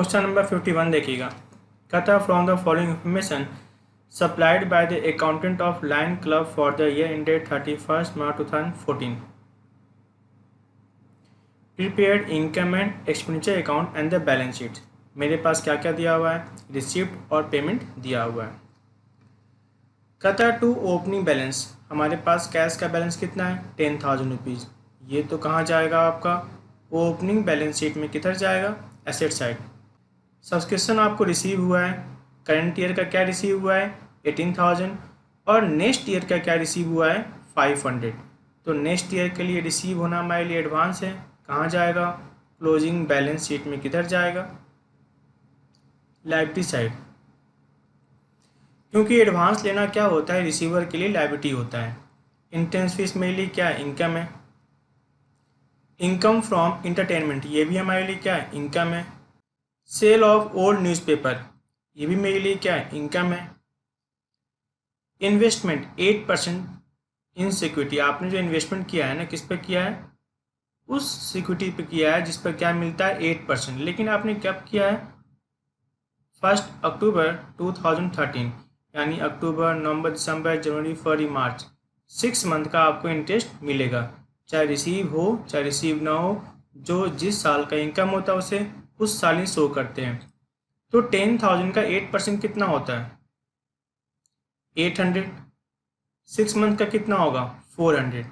Question number 51 देखिएगा। कहता है from the following information supplied by the accountant of line club for the year ended 31 March 2014 prepaid income and expenditure account and the balance sheet. मेरे पास क्या क्या दिया हुआ है, रिसिप्ट और पेमेंट दिया हुआ है। कहता है टू ओपनिंग बैलेंस, हमारे पास कैश का बैलेंस कितना है 10,000 रुपीज़। ये तो कहाँ जाएगा आपका ओपनिंग बैलेंस शीट में, किधर जाएगा एसेट साइड। सब्सक्रिप्शन आपको रिसीव हुआ है, करंट ईयर का क्या रिसीव हुआ है 18,000 और नेक्स्ट ईयर का क्या रिसीव हुआ है 500। तो नेक्स्ट ईयर के लिए रिसीव होना हमारे लिए एडवांस है, कहाँ जाएगा क्लोजिंग बैलेंस शीट में, किधर जाएगा लायबिलिटी साइड। क्योंकि एडवांस लेना क्या होता है रिसीवर के लिए लायबिलिटी होता है। इंटेंस फीस मेरे लिए क्या है इनकम है। इनकम फ्रॉम इंटरटेनमेंट ये भी हमारे लिए क्या है इनकम है। सेल ऑफ ओल्ड न्यूज़पेपर ये भी मेरे लिए क्या है इनकम है। इन्वेस्टमेंट 8% इन सिक्योरिटी, आपने जो इन्वेस्टमेंट किया है ना किस पर किया है उस सिक्योरिटी पे किया है जिस पर क्या मिलता है 8%, लेकिन आपने कब किया है 1 अक्टूबर 2013, यानी अक्टूबर नवंबर दिसंबर जनवरी फरवरी मार्च 6 मंथ का आपको इंटरेस्ट मिलेगा, चाहे रिसीव हो चाहे रिसीव ना हो। जो जिस साल का इनकम होता है उसे उस साल ही शो करते हैं। तो 10,000 का 8% कितना होता है 800। 6 मंथ का कितना होगा 400।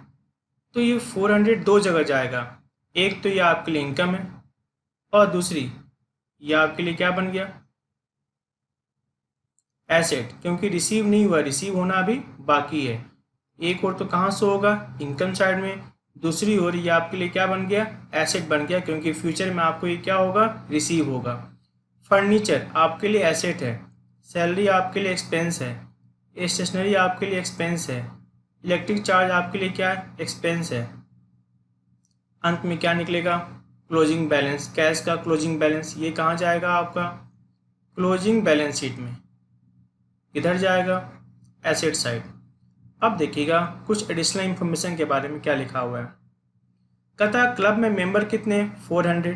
तो ये 400 दो जगह जाएगा, एक तो ये आपके लिए इनकम है और दूसरी ये आपके लिए क्या बन गया एसेट, क्योंकि रिसीव नहीं हुआ, रिसीव होना अभी बाकी है। एक और तो कहाँ से होगा इनकम साइड में, दूसरी ओर ये आपके लिए क्या बन गया एसेट बन गया, क्योंकि फ्यूचर में आपको ये क्या होगा रिसीव होगा। फर्नीचर आपके लिए एसेट है, सैलरी आपके लिए एक्सपेंस है, स्टेशनरी आपके लिए एक्सपेंस है, इलेक्ट्रिक चार्ज आपके लिए क्या है एक्सपेंस है। अंत में क्या निकलेगा क्लोजिंग बैलेंस, कैश का क्लोजिंग बैलेंस। ये कहाँ जाएगा आपका क्लोजिंग बैलेंस शीट में, किधर जाएगा एसेट साइड। अब देखिएगा कुछ एडिशनल इंफॉर्मेशन के बारे में क्या लिखा हुआ है। कहता है क्लब में मेंबर कितने 400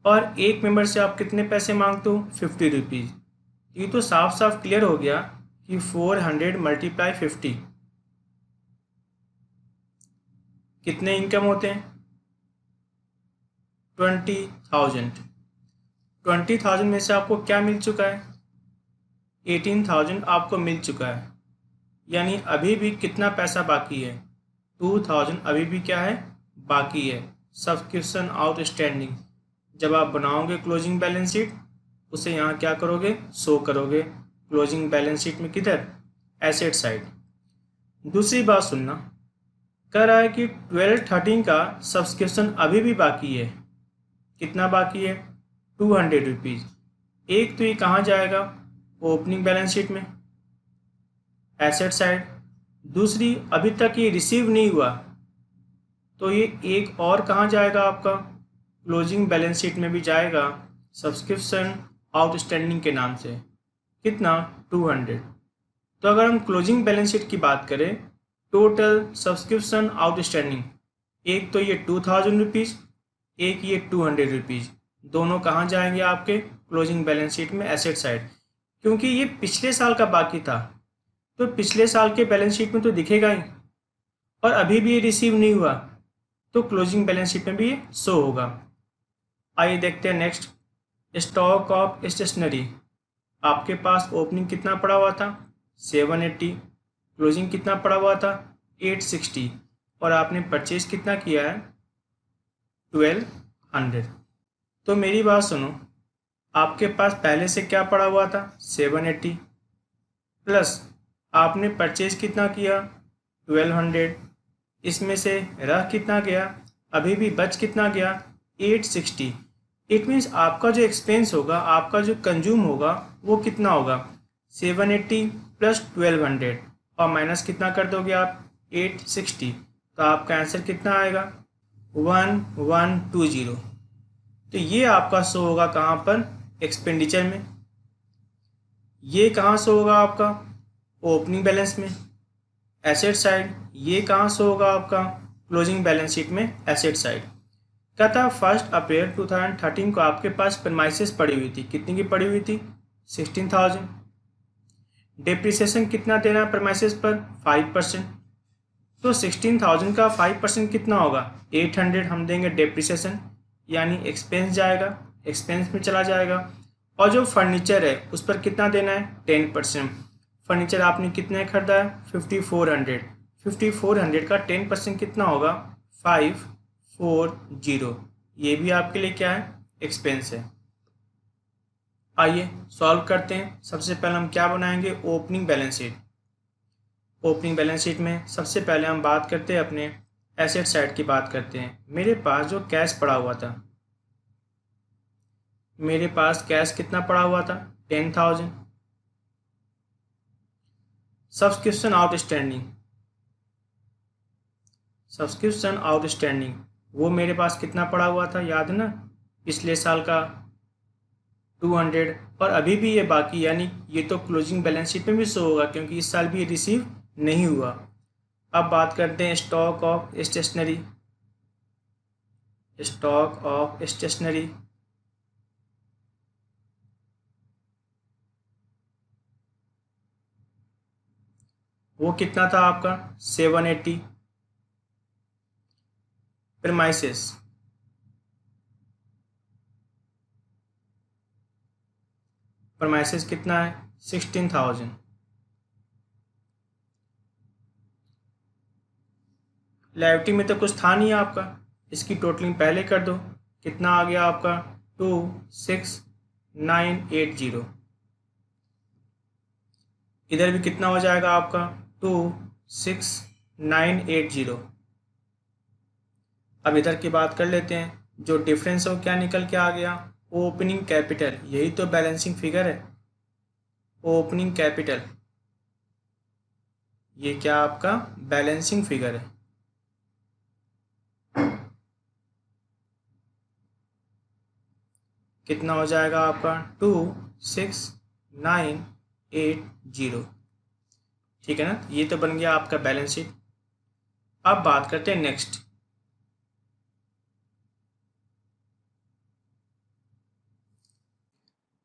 और एक मेंबर से आप कितने पैसे मांगते हो 50 रुपीज़। ये तो साफ साफ क्लियर हो गया कि 400 मल्टीप्लाई 50 कितने इनकम होते हैं 20,000। 20,000 में से आपको क्या मिल चुका है 18,000 आपको मिल चुका है, यानी अभी भी कितना पैसा बाकी है 2,000 अभी भी क्या है बाकी है सब्सक्रिप्शन आउटस्टैंडिंग। जब आप बनाओगे क्लोजिंग बैलेंस शीट उसे यहाँ क्या करोगे शो करोगे क्लोजिंग बैलेंस शीट में, किधर एसेट साइड। दूसरी बात सुनना, कह रहा है कि 12-13 का सब्सक्रिप्शन अभी भी बाकी है, कितना बाकी है 200 रुपीज़। एक तो ये कहाँ जाएगा ओपनिंग बैलेंस शीट में एसेट साइड, दूसरी अभी तक ये रिसीव नहीं हुआ तो ये एक और कहाँ जाएगा आपका क्लोजिंग बैलेंस शीट में भी जाएगा सब्सक्रिप्शन आउटस्टैंडिंग के नाम से, कितना 200। तो अगर हम क्लोजिंग बैलेंस शीट की बात करें टोटल सब्सक्रिप्शन आउटस्टैंडिंग, एक तो ये 2,000 रुपीज़ एक ये 200 रुपीज़, दोनों कहाँ जाएंगे आपके क्लोजिंग बैलेंस शीट में एसेट साइड। क्योंकि ये पिछले साल का बाकी था तो पिछले साल के बैलेंस शीट में तो दिखेगा ही, और अभी भी ये रिसीव नहीं हुआ तो क्लोजिंग बैलेंस शीट में भी ये शो होगा। आइए देखते हैं नेक्स्ट, स्टॉक ऑफ स्टेशनरी। आपके पास ओपनिंग कितना पड़ा हुआ था 780, क्लोजिंग कितना पड़ा हुआ था 860 और आपने परचेज कितना किया है 1200। तो मेरी बात सुनो, आपके पास पहले से क्या पड़ा हुआ था 780 प्लस आपने परचेज कितना किया 1200, इसमें से रह कितना गया अभी भी बच कितना गया 860। इट मीन्स आपका जो एक्सपेंस होगा आपका जो कंज्यूम होगा वो कितना होगा 780 प्लस 1200 और माइनस कितना कर दोगे आप 860, तो आपका आंसर कितना आएगा 1120। तो ये आपका शो होगा कहाँ पर एक्सपेंडिचर में, ये कहाँ शो होगा आपका ओपनिंग बैलेंस में एसेट साइड, ये कहाँ से होगा आपका क्लोजिंग बैलेंस शीट में एसेट साइड। क्या था, 1 अप्रैल 2013 को आपके पास प्रेमाइसेस पड़ी हुई थी, कितनी की पड़ी हुई थी, 16,000। डेप्रिसिएशन कितना देना है प्रेमाइसेस पर, 5%। तो 16,000 का 5% कितना होगा, 800 हम देंगे डेप्रिसिएशन, यानी एक्सपेंस जाएगा, एक्सपेंस में चला जाएगा। और जो फर्नीचर है उस पर कितना देना है, 10%। फर्नीचर आपने कितने खरीदा है, 5400। 5400 का 10% कितना होगा, 540। ये भी आपके लिए क्या है, एक्सपेंस है। आइए सॉल्व करते हैं। सबसे पहले हम क्या बनाएंगे, opening balance sheet. Opening balance sheet में सबसे पहले हम बात करते हैं अपने एसेट साइड की बात करते हैं। मेरे पास जो कैश पड़ा हुआ था, मेरे पास कैश कितना पड़ा हुआ था, 10,000। सब्सक्रिप्शन आउटस्टैंडिंग, सब्सक्रिप्शन आउटस्टैंडिंग वो मेरे पास कितना पड़ा हुआ था, याद है ना, पिछले साल का 200, और अभी भी ये बाकी, यानी ये तो क्लोजिंग बैलेंस शीट में भी शो होगा क्योंकि इस साल भी ये रिसीव नहीं हुआ। अब बात करते हैं stock of stationery. Stock of stationery वो कितना था आपका, 780। प्रेमाइसेस, प्रेमाइसेस कितना है, 16,000। लाइबिलिटी में तो कुछ था नहीं आपका, इसकी टोटलिंग पहले कर दो, कितना आ गया आपका, 26980। इधर भी कितना हो जाएगा आपका, 26980। अब इधर की बात कर लेते हैं, जो डिफरेंस है वो क्या निकल के आ गया, ओपनिंग कैपिटल। यही तो बैलेंसिंग फिगर है, ओपनिंग कैपिटल। ये क्या आपका बैलेंसिंग फिगर है। कितना हो जाएगा आपका, 26980। ठीक है ना, ये तो बन गया आपका बैलेंस शीट। अब बात करते हैं नेक्स्ट।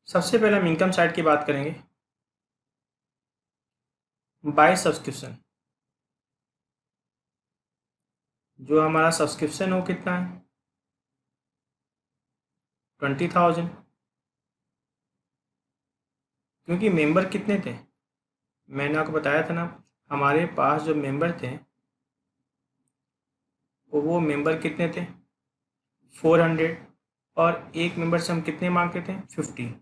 सबसे पहले हम इनकम साइड की बात करेंगे। बाय सब्सक्रिप्शन, जो हमारा सब्सक्रिप्शन हो कितना है, 20,000। क्योंकि मेंबर कितने थे, मैंने आपको बताया था ना, हमारे पास जो मेंबर थे वो मेंबर कितने थे, 400। और एक मेंबर से हम कितने मांगते थे, 50।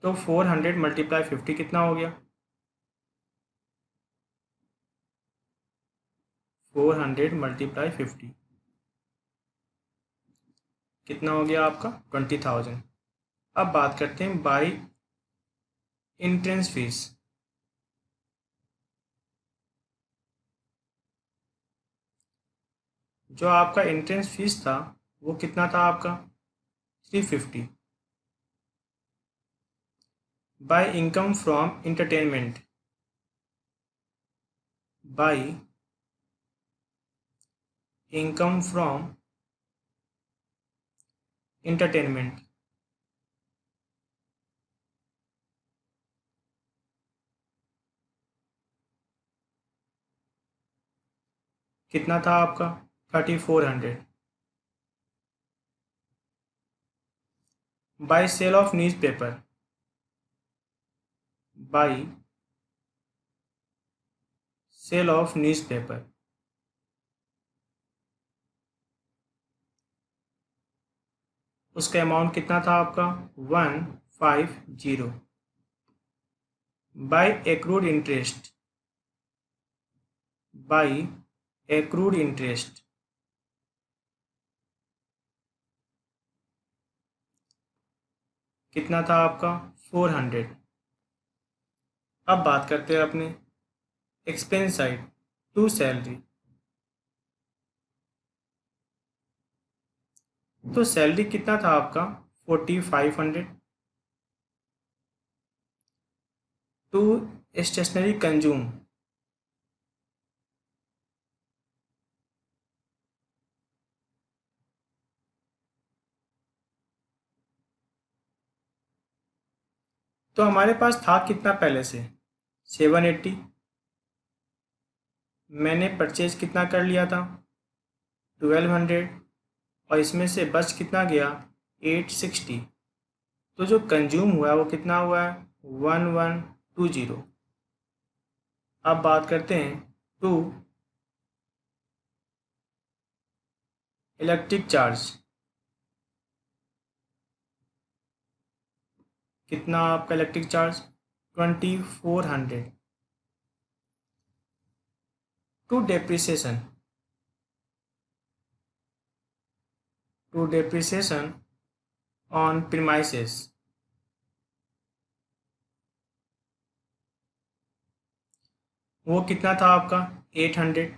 तो 400 मल्टीप्लाई 50 कितना हो गया, 400 मल्टीप्लाई 50 कितना हो गया आपका, 20,000। अब बात करते हैं बाई एंट्रेंस फीस। जो आपका एंट्रेंस फीस था वो कितना था आपका, 350। By income from entertainment, by income from entertainment कितना था आपका, 3,400। By sale of newspaper, by sale of newspaper उसका अमाउंट कितना था आपका, 150। By accrued interest, by accrued interest कितना था आपका, 400। अब बात करते हैं अपने एक्सपेंस साइड, टू सैलरी। तो सैलरी कितना था आपका, 4,500। टू स्टेशनरी कंज्यूम, तो हमारे पास था कितना पहले से 780, मैंने परचेज कितना कर लिया था 1200, और इसमें से बच कितना गया 860। तो जो कंज्यूम हुआ है वो कितना हुआ है 1120। अब बात करते हैं टू इलेक्ट्रिक चार्ज, कितना आपका electric charge 2400। To depreciation, on premises, वो कितना था आपका 800।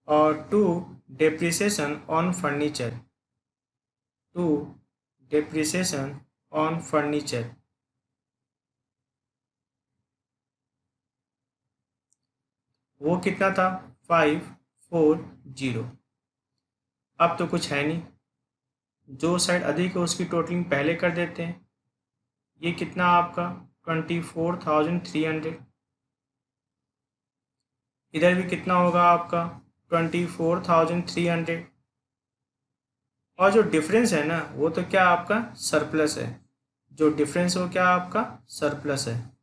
और to depreciation on furniture, to depreciation on furniture, वो कितना था 540। अब तो कुछ है नहीं, जो साइड अधिक है उसकी टोटलिंग पहले कर देते हैं। ये कितना आपका 24,300। इधर भी कितना होगा आपका 24,300। और जो डिफरेंस है ना वो तो क्या आपका सरप्लस है, जो डिफरेंस वो क्या आपका सरप्लस है।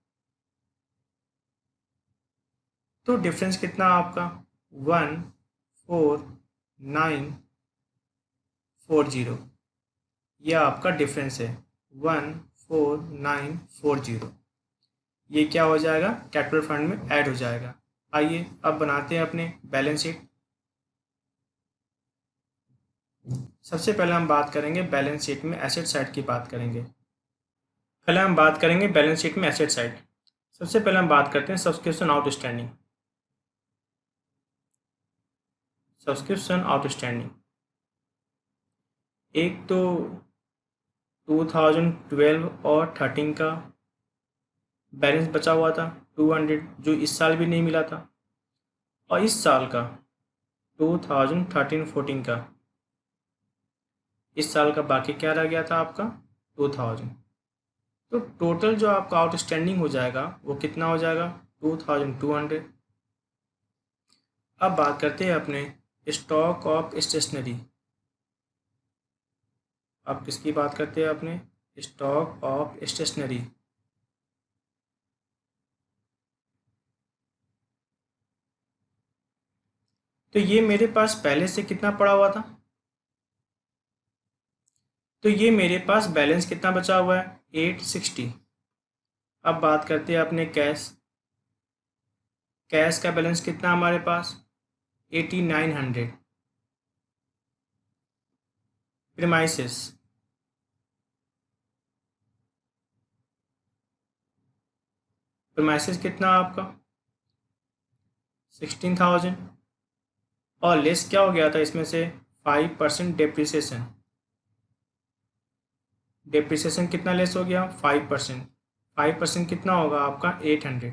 तो डिफरेंस कितना आपका 14940, ये आपका डिफरेंस है 14940। ये क्या हो जाएगा कैपिटल फंड में ऐड हो जाएगा। आइए अब बनाते हैं अपने बैलेंस शीट। सबसे पहले हम बात करेंगे बैलेंस शीट में एसेट साइड की बात करेंगे। पहले हम बात करेंगे बैलेंस शीट में एसेट साइड। सबसे पहले हम बात करते हैं सब्सक्रिप्शन आउटस्टैंडिंग। सब्सक्रिप्शन आउटस्टैंडिंग एक तो 2012 और 13 का बैलेंस बचा हुआ था 200, जो इस साल भी नहीं मिला था, और इस साल का 2013-14 का, इस साल का बाकी क्या रह गया था आपका 2000। तो टोटल जो आपका आउटस्टैंडिंग हो जाएगा वो कितना हो जाएगा 2200। अब बात करते हैं अपने स्टॉक ऑफ स्टेशनरी। अब किसकी बात करते हैं अपने स्टॉक ऑफ स्टेशनरी। तो ये मेरे पास पहले से कितना पड़ा हुआ था, तो ये मेरे पास बैलेंस कितना बचा हुआ है 860। अब बात करते हैं अपने कैश। कैश का बैलेंस कितना हमारे पास 8900। प्रीमाइसेस, प्रीमाइसेस कितना आपका 16,000, और लेस क्या हो गया था इसमें से 5% डेप्रिसिएशन। डेप्रिसिएशन कितना लेस हो गया 5%। 5% कितना होगा आपका 800,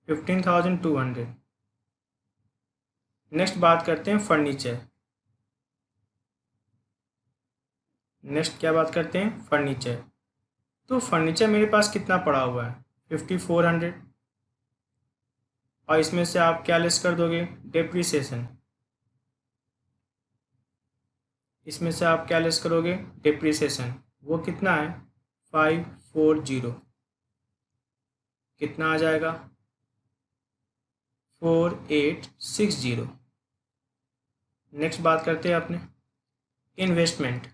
15,200। नेक्स्ट बात करते हैं फर्नीचर। नेक्स्ट क्या बात करते हैं फर्नीचर। तो फर्नीचर मेरे पास कितना पड़ा हुआ है 5400, और इसमें से आप क्या लेस कर दोगे डेप्रिसिएशन। इसमें से आप क्या लेस करोगे डेप्रिसिएशन, वो कितना है 540। कितना आ जाएगा 4860। नेक्स्ट बात करते हैं अपने इन्वेस्टमेंट।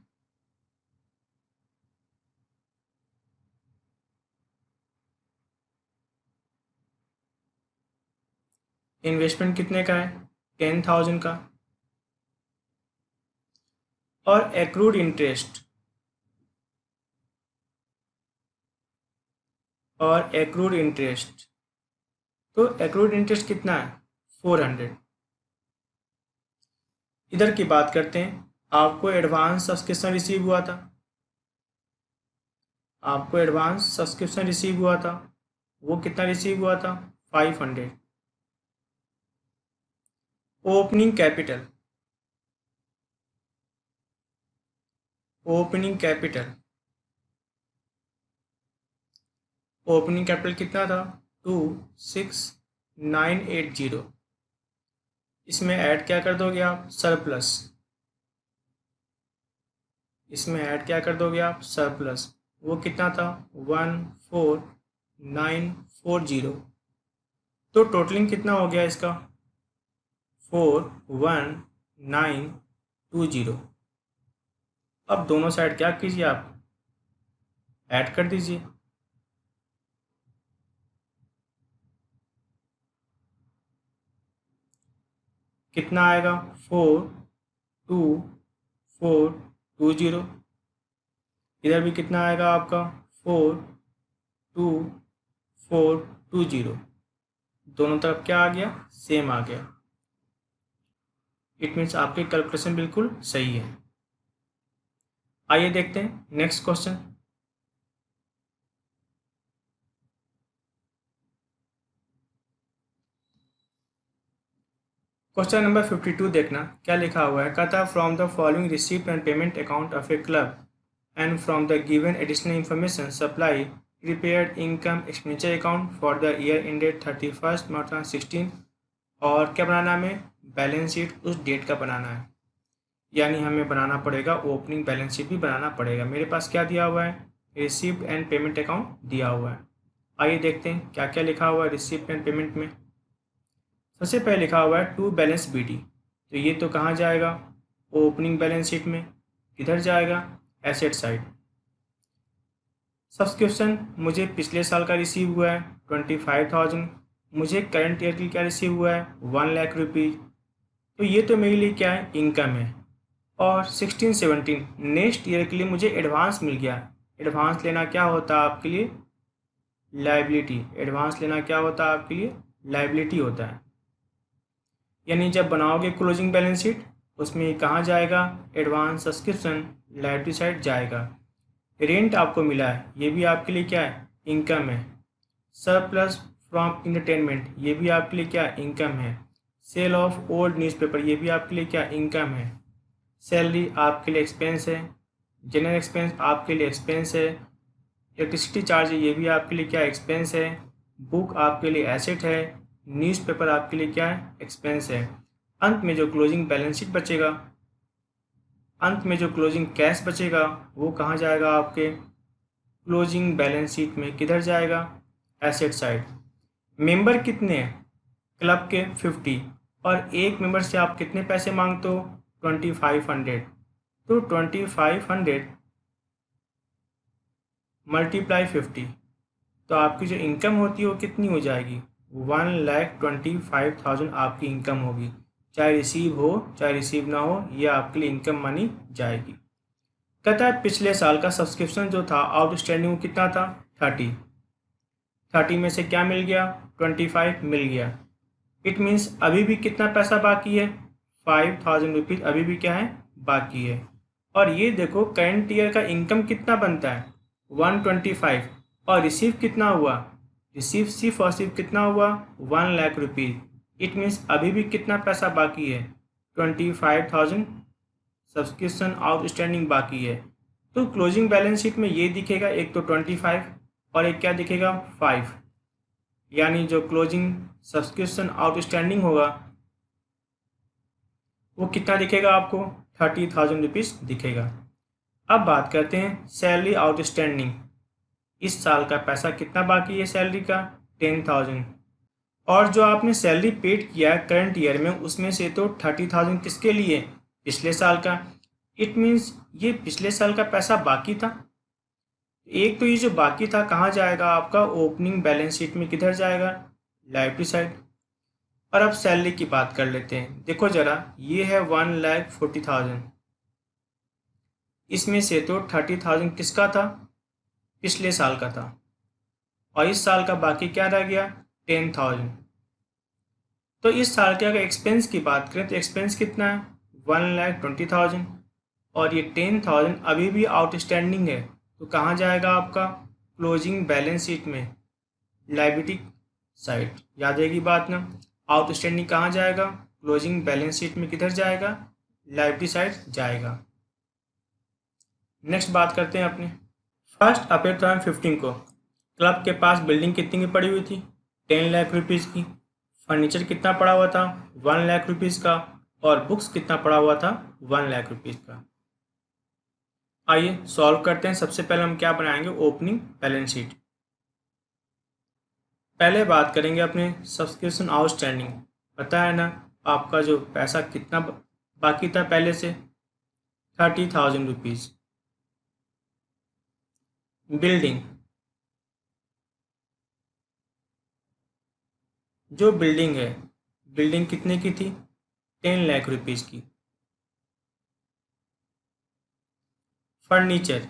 इन्वेस्टमेंट कितने का है 10,000 का। और एक्रूड इंटरेस्ट, और एक्रूड इंटरेस्ट, तो एक्रूड इंटरेस्ट कितना है 400। इधर की बात करते हैं, आपको एडवांस सब्सक्रिप्शन रिसीव हुआ था, आपको एडवांस सब्सक्रिप्शन रिसीव हुआ था, वो कितना रिसीव हुआ था 500। ओपनिंग कैपिटल, ओपनिंग कैपिटल कितना था? 26,980। इसमें ऐड क्या कर दोगे आप? सरप्लस। इसमें ऐड क्या कर दोगे आप? सरप्लस। वो कितना था? 14,940। तो टोटलिंग कितना हो गया इसका? 4,1920। अब दोनों साइड क्या कीजिए आप? ऐड कर दीजिए। कितना आएगा? 4,2,4,2,0। इधर भी कितना आएगा आपका? 4,2,4,2,0। दोनों तरफ क्या आ गया? सेम आ गया। इट मीन्स आपकी कैलकुलेशन बिल्कुल सही है। आइए देखते हैं नेक्स्ट क्वेश्चन। क्वेश्चन नंबर 52 देखना क्या लिखा हुआ है। कहता है from the following receipt and payment account of A club and from the given additional information supply prepared income expenditure account for the year ended 31 मार्च 2016। और क्या बनाना है हमें? बैलेंस शीट उस डेट का बनाना है। यानी हमें बनाना पड़ेगा ओपनिंग बैलेंस शीट भी बनाना पड़ेगा। मेरे पास क्या दिया हुआ है? रिसीप्ट एंड पेमेंट अकाउंट दिया हुआ है। आइए देखते हैं क्या क्या लिखा हुआ है रिसीप्ट एंड पेमेंट में। सबसे पहले लिखा हुआ है टू बैलेंस बीडी। तो ये तो कहाँ जाएगा? ओपनिंग बैलेंस शीट में। किधर जाएगा? Asset side. सब्सक्रिप्शन मुझे पिछले साल का रिसीव हुआ है 25,000। मुझे करंट ईयर की क्या रिसीव हुआ है? 1,00,000 रुपीज़। तो ये तो मेरे लिए क्या है? इनकम है। और 16-17 नेक्स्ट ईयर के लिए मुझे एडवांस मिल गया। एडवांस लेना क्या होता है आपके लिए? लाइबिलिटी। एडवांस लेना क्या होता है आपके लिए? लाइबिलिटी होता है। यानी जब बनाओगे क्लोजिंग बैलेंस शीट उसमें कहाँ जाएगा? एडवांस सब्सक्रिप्शन लाइबिलिटी साइड जाएगा। रेंट आपको मिला है, ये भी आपके लिए क्या है? इनकम है। सरप्लस फ्रॉम इंटरटेनमेंट, ये भी आपके लिए क्या? इनकम है। सेल ऑफ ओल्ड न्यूज़पेपर, ये भी आपके लिए क्या? इनकम है। सैलरी आपके लिए एक्सपेंस है। जनरल एक्सपेंस आपके लिए एक्सपेंस है। इलेक्ट्रिसिटी चार्ज है, ये भी आपके लिए क्या? एक्सपेंस है। बुक आपके लिए एसेट है। न्यूज़पेपर आपके लिए क्या है? एक्सपेंस है। अंत में जो क्लोजिंग बैलेंस शीट बचेगा, अंत में जो क्लोजिंग कैश बचेगा वो कहाँ जाएगा आपके? क्लोजिंग बैलेंस शीट में। किधर जाएगा? Asset side. मेंबर कितने हैं क्लब के? 50। और एक मेंबर से आप कितने पैसे मांगते हो? 2500। तो 2500 मल्टीप्लाई 50, तो आपकी जो इनकम होती है वो कितनी हो जाएगी? 1,25,000 आपकी इनकम होगी। चाहे रिसीव हो चाहे रिसीव ना हो, ये आपके लिए इनकम मानी जाएगी। कहता है पिछले साल का सब्सक्रिप्शन जो था आउटस्टैंडिंग वो कितना था? 30 में से क्या मिल गया? 25 मिल गया। इट मीन्स अभी भी कितना पैसा बाकी है? 5,000 रुपीज़ अभी भी क्या है? बाकी है। और ये देखो करंट ईयर का इनकम कितना बनता है? 125। और रिसीव कितना हुआ? रिसीव सिर्फ और सिर्फ कितना हुआ? 1,00,000 रुपीज़। इट मीन्स अभी भी कितना पैसा बाकी है? 25,000 सब्सक्रिप्शन आउटस्टैंडिंग बाकी है। तो क्लोजिंग बैलेंस शीट में ये दिखेगा, एक तो 25 और एक क्या दिखेगा? 5। यानी जो क्लोजिंग सब्सक्रिप्शन आउटस्टैंडिंग होगा वो कितना दिखेगा आपको? 30,000 रुपीज़ दिखेगा। अब बात करते हैं सैलरी आउटस्टैंडिंग। इस साल का पैसा कितना बाकी है सैलरी का? 10,000। और जो आपने सैलरी पेड किया है करंट ईयर में उसमें से तो 30,000 किसके लिए? पिछले साल का। इट मीन्स ये पिछले साल का पैसा बाकी था। एक तो ये जो बाकी था कहाँ जाएगा आपका? ओपनिंग बैलेंस शीट में। किधर जाएगा? Liability side. और अब सैलरी की बात कर लेते हैं। देखो ज़रा, ये है 1,40,000। इसमें से तो 30,000 किसका था? पिछले साल का था। और इस साल का बाकी क्या रह गया? 10,000। तो इस साल के अगर एक्सपेंस की बात करें तो एक्सपेंस कितना है? 1,20,000। और ये 10,000 अभी भी आउटस्टैंडिंग है। तो कहाँ जाएगा आपका? क्लोजिंग बैलेंस शीट में, लायबिलिटी साइड। याद रहेगी बात ना? आउटस्टैंडिंग कहाँ जाएगा? क्लोजिंग बैलेंस शीट में। किधर जाएगा? लायबिलिटी साइड जाएगा। नेक्स्ट बात करते हैं अपने 1 अप्रैल 2015 को क्लब के पास बिल्डिंग कितने की पड़ी हुई थी? 10 लाख रुपीज़ की। फर्नीचर कितना पड़ा हुआ था? 1 लाख रुपीज़ का। और बुक्स कितना पड़ा हुआ था? 1 लाख रुपीज़ का। आइए सॉल्व करते हैं। सबसे पहले हम क्या बनाएंगे? Opening balance sheet. पहले बात करेंगे अपने सब्सक्रिप्शन आउटस्टैंडिंग। पता है ना आपका जो पैसा कितना बाकी था पहले से? 30,000 रुपीज़। बिल्डिंग, जो बिल्डिंग है, बिल्डिंग कितने की थी? 10 लाख रुपीज़ की। फर्नीचर,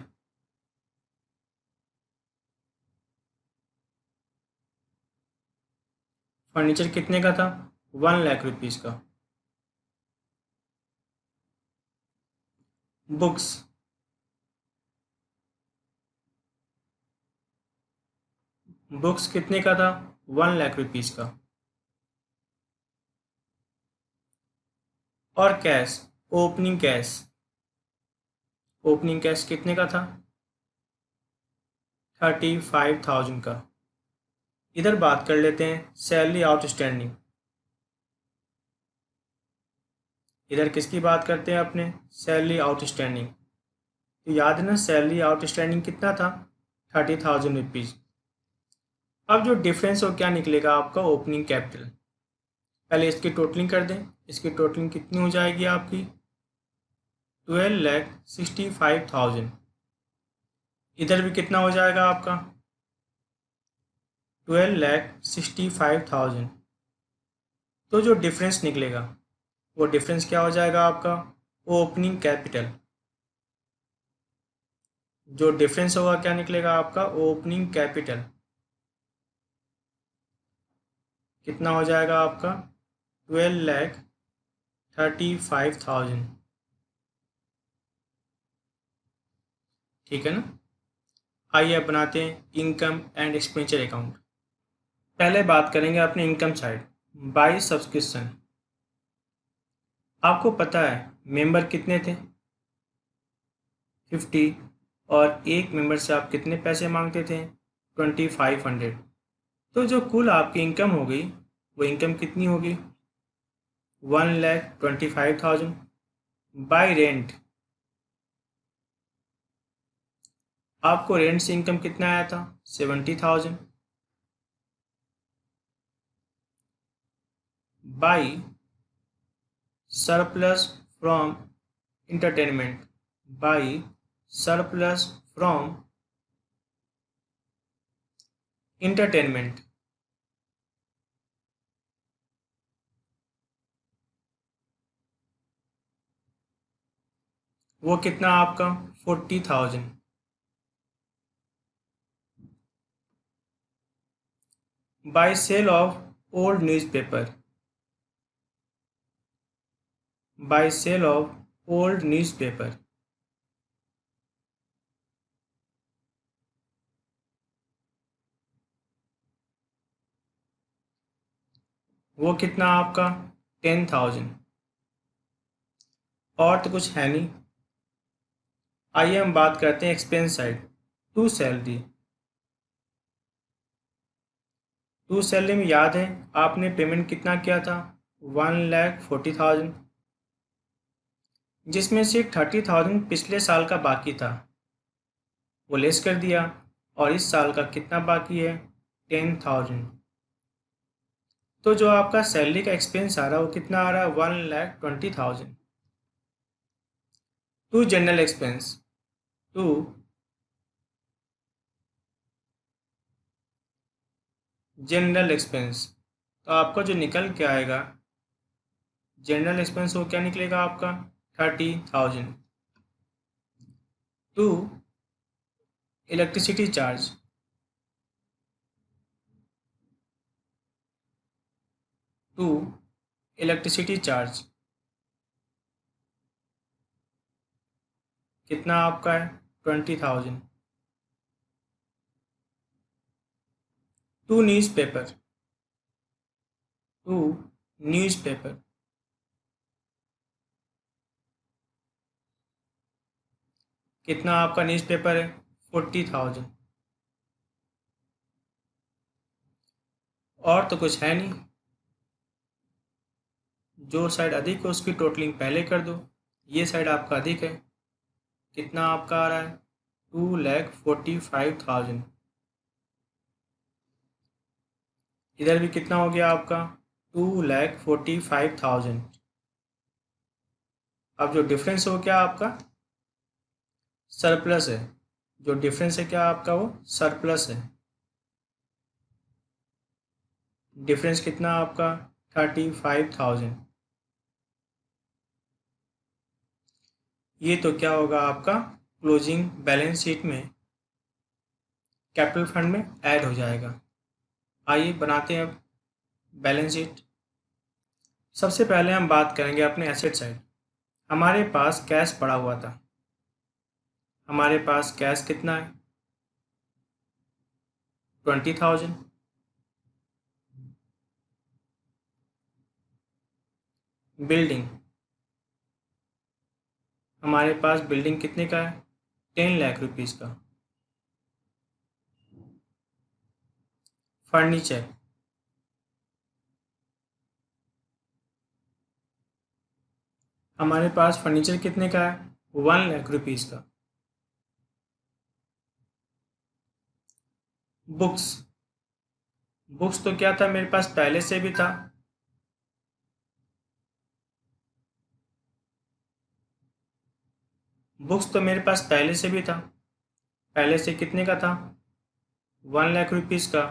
फर्नीचर कितने का था? 1 लाख रुपीज़ का। बुक्स, बुक्स कितने का था? 1 लाख रुपीज़ का। और cash, opening cash, opening cash कितने का था? 35,000 का। इधर बात कर लेते हैं सैलरी आउटस्टैंडिंग। इधर किसकी बात करते हैं अपने? Salary outstanding. तो याद है ना सैलरी आउटस्टैंडिंग कितना था? 30,000 रुपीज़। अब जो डिफरेंस हो क्या निकलेगा आपका? Opening capital. पहले इसकी टोटलिंग कर दें। इसकी टोटलिंग कितनी हो जाएगी आपकी? 12,65,000। इधर भी कितना हो जाएगा आपका? 12,65,000। तो जो डिफरेंस निकलेगा वो डिफरेंस क्या हो जाएगा आपका? Opening capital. जो डिफरेंस होगा क्या निकलेगा आपका? Opening capital. कितना हो जाएगा आपका? 12,35,000। ठीक है ना? आइए अब बनाते हैं इनकम एंड एक्सपेंडिचर अकाउंट। पहले बात करेंगे अपने इनकम साइड। Bye subscription. आपको पता है मेंबर कितने थे? 50। और एक मेंबर से आप कितने पैसे मांगते थे? 2,500। तो जो कुल आपकी इनकम हो गई वो इनकम कितनी होगी? 1,25,000। बाय रेंट, आपको रेंट से इनकम कितना आया था? 70,000। By surplus from entertainment, by surplus from entertainment, वो कितना आपका? 40,000। By sale of old newspaper, by sale of old newspaper, वो कितना आपका? 10,000। और तो कुछ है नहीं। आइए हम बात करते हैं expense side. To salary. To salary में याद है आपने पेमेंट कितना किया था? 1,40,000, जिसमें से 30,000 पिछले साल का बाकी था, वो लेस कर दिया। और इस साल का कितना बाकी है? 10,000। तो जो आपका सैलरी का एक्सपेंस आ रहा है वो कितना आ रहा है? 1,20,000। To general expense. To general expense. तो आपका जो निकल के आएगा जनरल एक्सपेंस वो क्या निकलेगा आपका? 30,000। To electricity charge. To electricity charge कितना आपका है? 20,000। To news paper. To news paper कितना आपका न्यूज़पेपर है? 40,000। और तो कुछ है नहीं, जो साइड अधिक है उसकी टोटलिंग पहले कर दो। ये साइड आपका अधिक है, कितना आपका आ रहा है? 2,45,000। इधर भी कितना हो गया आपका? 2,45,000। अब जो डिफरेंस हो क्या आपका? सरप्लस है। जो डिफरेंस है क्या आपका? वो सरप्लस है। डिफरेंस कितना आपका? 35,000। ये तो क्या होगा आपका? क्लोजिंग बैलेंस शीट में, कैपिटल फंड में ऐड हो जाएगा। आइए बनाते हैं अब बैलेंस शीट। सबसे पहले हम बात करेंगे अपने एसेट साइड। हमारे पास कैश पड़ा हुआ था। हमारे पास कैश कितना है? 20,000। बिल्डिंग, हमारे पास बिल्डिंग कितने का है? 10 लाख रुपीज़ का। फर्नीचर, हमारे पास फर्नीचर कितने का है? 1 लाख रुपीज़ का। बुक्स, बुक्स तो क्या था, मेरे पास पहले से भी था। बुक्स तो मेरे पास पहले से भी था। पहले से कितने का था? 1 लाख रुपीज़ का।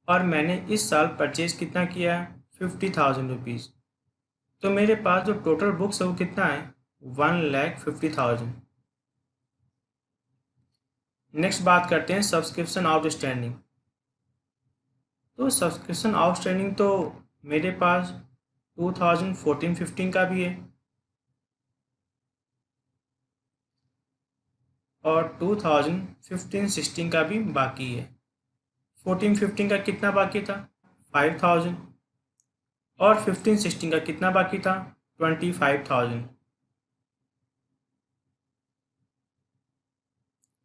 और मैंने इस साल परचेज कितना किया है? 50,000 रुपीज़। तो मेरे पास जो टोटल बुक्स है वो कितना है? 1,50,000। नेक्स्ट बात करते हैं सब्सक्रिप्शन आउटस्टैंडिंग। तो सब्सक्रिप्शन आउटस्टैंडिंग तो मेरे पास 2014-15 का भी है और 2015-16 का भी बाकी है। 14-15 का कितना बाकी था? 5,000। और 15-16 का कितना बाकी था? 25,000।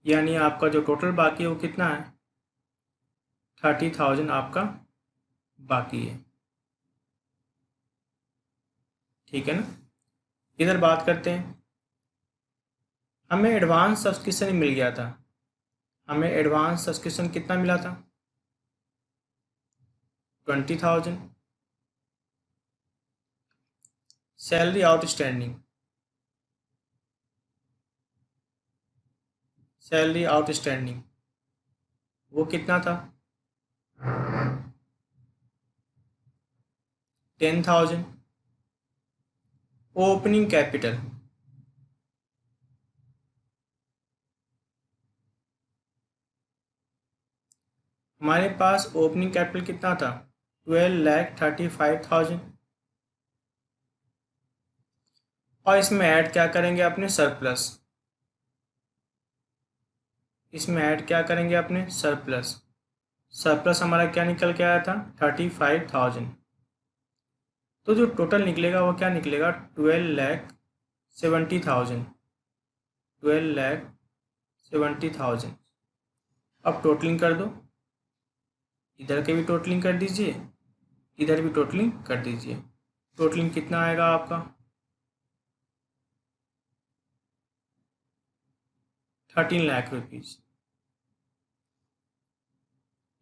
यानी आपका जो टोटल बाकी है वो कितना है? 30,000 आपका बाकी है। ठीक है ना? इधर बात करते हैं। हमें एडवांस सब्सक्रिप्शन मिल गया था। हमें एडवांस सब्सक्रिप्शन कितना मिला था? 20,000। सैलरी आउटस्टैंडिंग, सैलरी आउटस्टैंडिंग वो कितना था? 10,000। ओपनिंग कैपिटल, हमारे पास ओपनिंग कैपिटल कितना था? 12,35,000। और इसमें ऐड क्या करेंगे अपने? सरप्लस। इसमें ऐड क्या करेंगे अपने? सरप्लस। सरप्लस हमारा क्या निकल के आया था? 35,000। तो जो टोटल निकलेगा वो क्या निकलेगा? 12,70,000। 12,70,000। अब टोटलिंग कर दो। इधर के भी टोटलिंग कर दीजिए, इधर भी टोटलिंग कर दीजिए। टोटलिंग कितना आएगा आपका? 13 लाख रुपीज़।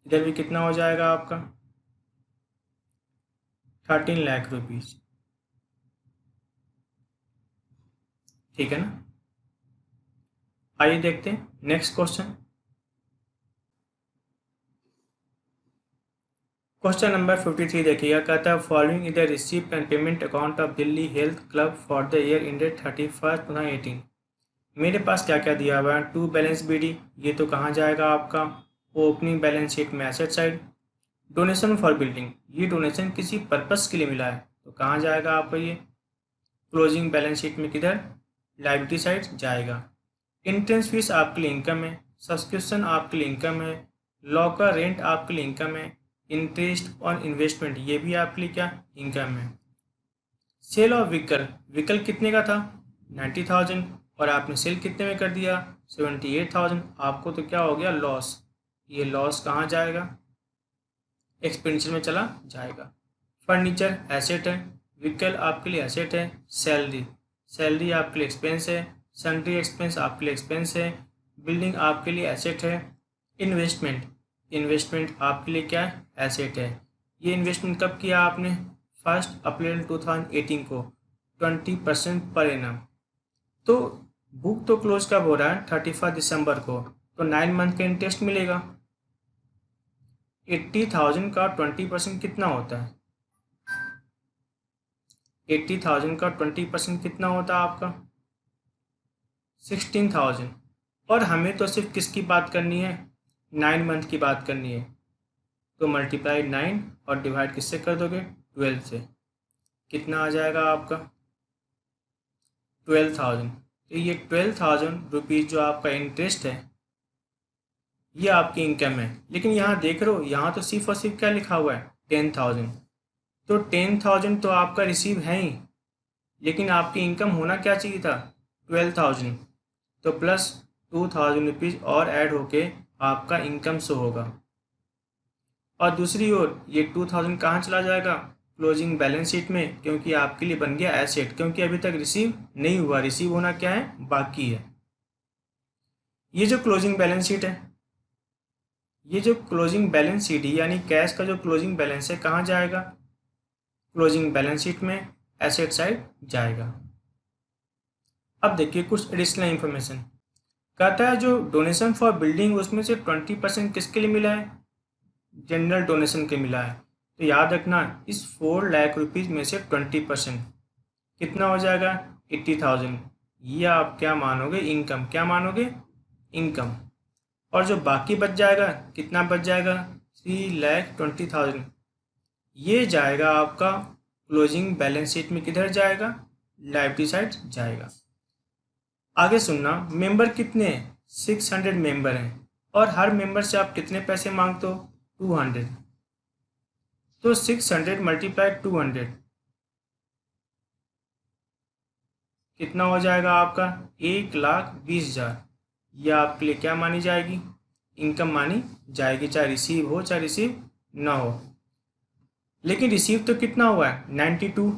इधर भी कितना हो जाएगा आपका? 13 लाख रुपीज़। ठीक है ना? आइए देखते हैं नेक्स्ट क्वेश्चन। क्वेश्चन नंबर 53 देखिएगा। कहता है following is the receipt and payment account of Delhi health club for the year ended 31/2018। मेरे पास क्या क्या दिया हुआ है? टू बैलेंस बीडी, ये तो कहाँ जाएगा आपका? ओपनिंग बैलेंस शीट में asset side. Donation for building, ये डोनेशन किसी पर्पस के लिए मिला है, तो कहाँ जाएगा आपका ये? क्लोजिंग बैलेंस शीट में किधर? लायबिलिटी साइड जाएगा। इंट्रेंस फीस आपके लिए इनकम है। सब्सक्रिप्शन आपके लिए इनकम है। लॉकर रेंट आपके लिए इनकम है। इंटरेस्ट ऑन इन्वेस्टमेंट ये भी आपके लिए क्या? इनकम है। सेल ऑफ व्हीकल, व्हीकल कितने का था? 90,000। और आपने सेल कितने में कर दिया 78,000, आपको तो क्या हो गया लॉस। ये लॉस कहाँ जाएगा, एक्सपेंडिचर में चला जाएगा। फर्नीचर एसेट है, व्हीकल आपके लिए एसेट है, सैलरी सैलरी आपके लिए एक्सपेंस है, सन्ड्री एक्सपेंस आपके लिए एक्सपेंस है, बिल्डिंग आपके लिए एसेट है, इन्वेस्टमेंट इन्वेस्टमेंट आपके लिए क्या है एसेट है। ये इन्वेस्टमेंट कब किया आपने 1 अप्रैल 2018 को 20% पर एनम। तो बुक तो क्लोज कब हो रहा है 31 दिसंबर को, तो 9 मंथ का इंटरेस्ट मिलेगा। 80,000 का 20% कितना होता है, 80,000 का 20% कितना होता है आपका 16,000। और हमें तो सिर्फ किसकी बात करनी है 9 मंथ की बात करनी है, तो मल्टीप्लाई 9 और डिवाइड किससे कर दोगे 12 से, कितना आ जाएगा आपका 12,000। तो ये 12,000 रुपीज़ जो आपका इंटरेस्ट है ये आपकी इनकम है। लेकिन यहाँ देख रहे हो, यहाँ तो सिर्फ और सिर्फ क्या लिखा हुआ है 10,000, तो 10,000 तो आपका रिसीव है ही, लेकिन आपकी इनकम होना क्या चाहिए था 12,000, तो प्लस 2,000 रुपीज़ और ऐड होके आपका इनकम शो होगा। और दूसरी ओर ये 2,000 कहाँ चला जाएगा क्लोजिंग बैलेंस शीट में, क्योंकि आपके लिए बन गया एसेट, क्योंकि अभी तक रिसीव नहीं हुआ, रिसीव होना क्या है बाकी है। ये जो क्लोजिंग बैलेंस शीट है, ये जो क्लोजिंग बैलेंस शीट है यानी कैश का जो क्लोजिंग बैलेंस है कहाँ जाएगा क्लोजिंग बैलेंस शीट में एसेट साइड जाएगा। अब देखिए कुछ एडिशनल इंफॉर्मेशन, कहता है जो डोनेशन फॉर बिल्डिंग उसमें से 20% किसके लिए मिला है जनरल डोनेशन के मिला है। तो याद रखना इस 4 लाख रुपीज़ में से 20% कितना हो जाएगा 80,000, ये आप क्या मानोगे इनकम, क्या मानोगे इनकम। और जो बाकी बच जाएगा कितना बच जाएगा 3,20,000, ये जाएगा आपका क्लोजिंग बैलेंस शीट में, किधर जाएगा लायबिलिटी साइड जाएगा। आगे सुनना, मेंबर कितने हैं 600 मेंबर हैं और हर मेंबर से आप कितने पैसे मांगते हो 200, तो 600 मल्टीप्लाई 200 कितना हो जाएगा आपका 1,20,000। यह आपके लिए क्या मानी जाएगी इनकम मानी जाएगी, चाहे रिसीव हो चाहे रिसीव ना हो। लेकिन रिसीव तो कितना हुआ है 92,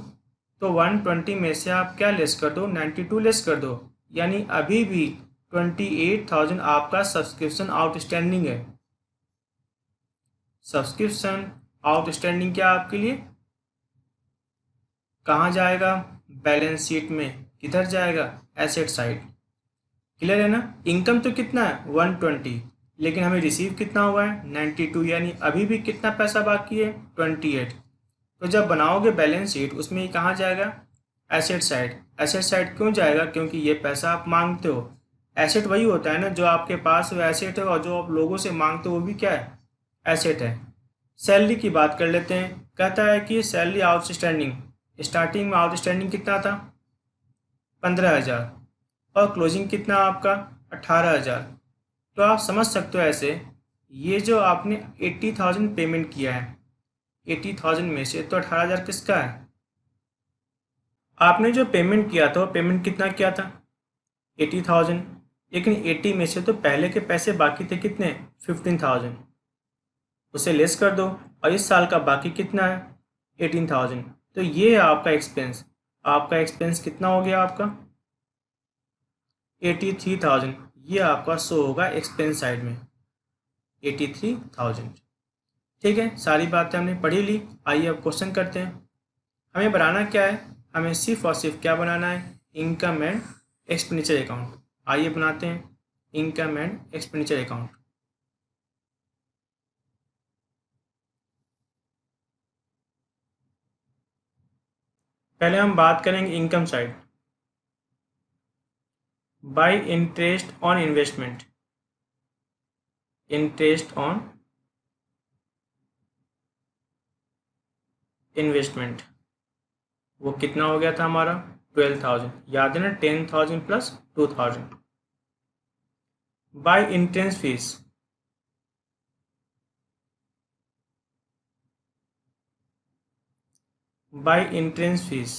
तो 120 में से आप क्या लेस कर दो 92 लेस कर दो, यानी अभी भी 28,000 आपका सब्सक्रिप्शन आउटस्टैंडिंग है। सब्सक्रिप्शन आउटस्टैंडिंग क्या आपके लिए कहाँ जाएगा बैलेंस शीट में, किधर जाएगा एसेट साइड। क्लियर है ना। इनकम तो कितना है 120, लेकिन हमें रिसीव कितना हुआ है 92, यानी अभी भी कितना पैसा बाकी है 28। तो जब बनाओगे बैलेंस शीट उसमें ये कहाँ जाएगा एसेट साइड। एसेट साइड क्यों जाएगा, क्योंकि ये पैसा आप मांगते हो। एसेट वही होता है ना जो आपके पास वो एसेट है, और जो आप लोगों से मांगते हो वो भी क्या है एसेट है। सैलरी की बात कर लेते हैं, कहता है कि सैलरी आउटस्टैंडिंग, स्टार्टिंग में आउटस्टैंडिंग कितना था 15,000 और क्लोजिंग कितना आपका 18,000। तो आप समझ सकते हो ऐसे, ये जो आपने 80,000 पेमेंट किया है 80,000 में से तो 18,000 किसका है, आपने जो पेमेंट किया था वो पेमेंट कितना किया था 80,000, लेकिन 80 में से तो पहले के पैसे बाकी थे कितने 15,000, उसे लेस कर दो और इस साल का बाकी कितना है 18,000। तो ये है आपका एक्सपेंस, आपका एक्सपेंस कितना हो गया आपका 83,000, ये आपका शो होगा एक्सपेंस साइड में 83,000। ठीक है, सारी बातें हमने पढ़ी ली। आइए अब क्वेश्चन करते हैं। हमें बनाना क्या है, हमें सिर्फ और सिर्फ क्या बनाना है इनकम एंड एक्सपेंडिचर अकाउंट। आइए बनाते हैं इनकम एंड एक्सपेंडिचर अकाउंट। पहले हम बात करेंगे income side. Bye interest on investment, interest on investment वो कितना हो गया था हमारा 12,000, याद है ना 10,000 plus 2,000। By entrance fees, by entrance fees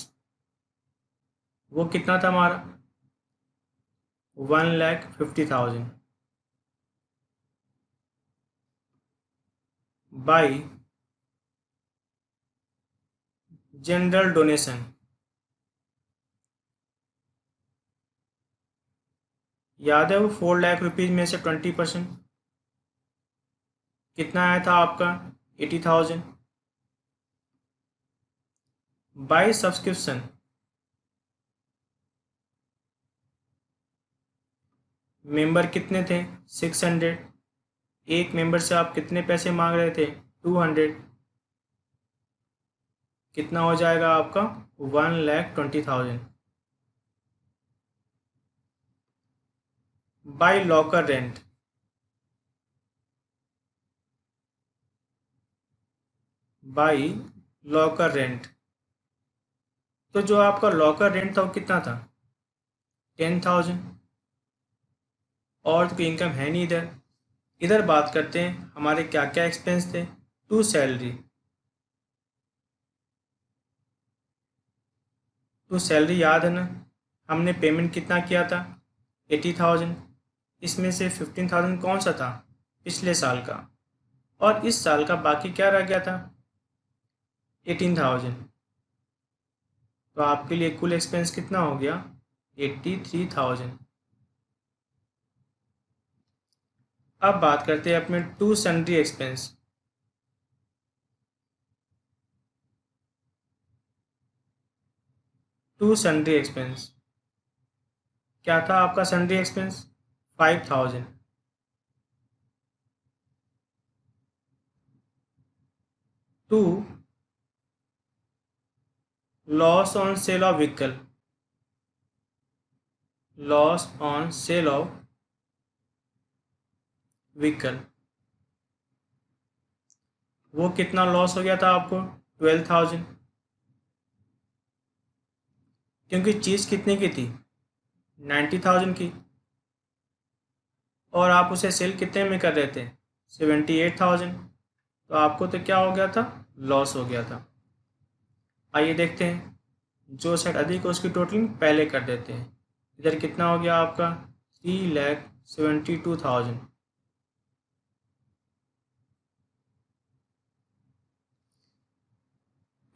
वो कितना था हमारा 1,50,000 बाई जनरल डोनेशन, याद है वो 4,00,000 में से 20% कितना आया था आपका 80,000 बाई सब्सक्रिप्शन, मेंबर कितने थे 600, एक मेंबर से आप कितने पैसे मांग रहे थे 200, कितना हो जाएगा आपका 1,20,000 by locker rent, by locker rent, तो जो आपका लॉकर रेंट था वो कितना था 10,000, और तो कोई इनकम है नहीं इधर। इधर बात करते हैं हमारे क्या क्या एक्सपेंस थे। टू सैलरी, टू सैलरी याद है ना, हमने पेमेंट कितना किया था 80,000, इसमें से 15,000 कौन सा था पिछले साल का, और इस साल का बाकी क्या रह गया था 18,000, तो आपके लिए कुल एक्सपेंस कितना हो गया 83,000। अब बात करते हैं अपने to sundry expense. To sundry expense क्या था आपका sundry expense 5,000, to loss on sale of vehicle, loss on sale of vehicle, वो कितना लॉस हो गया था आपको 12,000, क्योंकि चीज़ कितने की थी 90,000 की, और आप उसे सेल कितने में कर रहे थे 78,000, तो आपको तो क्या हो गया था लॉस हो गया था। आइए देखते हैं, जो साइड अधिक है उसकी टोटलिंग पहले कर देते हैं। इधर कितना हो गया आपका 3,72,000,